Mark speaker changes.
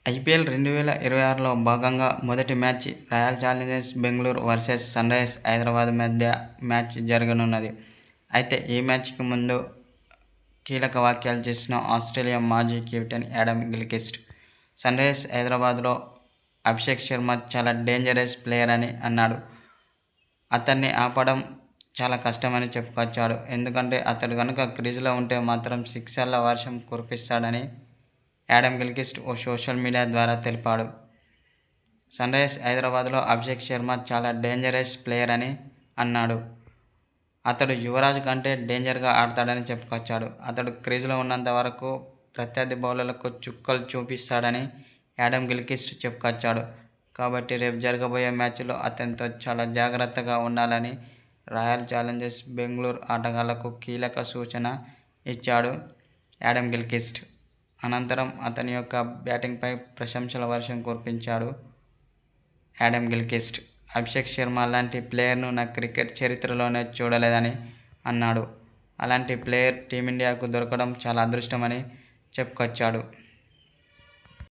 Speaker 1: IPL 2026లో భాగంగా మొదటి match royal Challengers Bengaluru versus Sunrisers Hyderabad మధ్య మ్యాచ్ జరగనున్నది. అయితే ఈ మ్యాచ్కి ముందు కీలక వ్యాఖ్యలు చేసిన ఆస్ట్రేలియా మాజీ కెప్టెన్ యాడమ్ గిల్క్రిస్ట్ సన్రైజర్స్ హైదరాబాద్లో అభిషేక్ శర్మ చాలా డేంజరస్ ప్లేయర్ అని అన్నాడు. అతన్ని ఆపడం చాలా కష్టమని చెప్పుకొచ్చాడు. ఎందుకంటే అతడు కనుక క్రీజులో ఉంటే మాత్రం సిక్సర్ల వర్షం కురిపిస్తాడని యాడమ్ గిల్క్రిస్ట్ ఓ సోషల్ మీడియా ద్వారా తెలిపాడు. సన్రైజర్స్ హైదరాబాద్లో అభిషేక్ శర్మ చాలా డేంజరస్ ప్లేయర్ అని అన్నాడు. అతడు యువరాజ్ కంటే డేంజర్గా ఆడతాడని చెప్పుకొచ్చాడు. అతడు క్రీజులో ఉన్నంత వరకు ప్రత్యర్థి బౌలర్లకు చుక్కలు చూపిస్తాడని యాడమ్ గిల్క్రిస్ట్ చెప్పుకొచ్చాడు. కాబట్టి రేపు జరగబోయే మ్యాచ్లో అతనితో చాలా జాగ్రత్తగా ఉండాలని రాయల్ ఛాలెంజర్స్ బెంగళూరు ఆటగాళ్లకు కీలక సూచన ఇచ్చాడు యాడమ్ గిల్క్రిస్ట్. అనంతరం అతని యొక్క బ్యాటింగ్పై ప్రశంసల వర్షం కురిపించాడు యాడమ్ గిల్క్రిస్ట్. అభిషేక్ శర్మ లాంటి ప్లేయర్ను నా క్రికెట్ చరిత్రలోనే చూడలేదని అన్నాడు. అలాంటి ప్లేయర్ టీమిండియాకు దొరకడం చాలా అదృష్టమని చెప్పుకొచ్చాడు.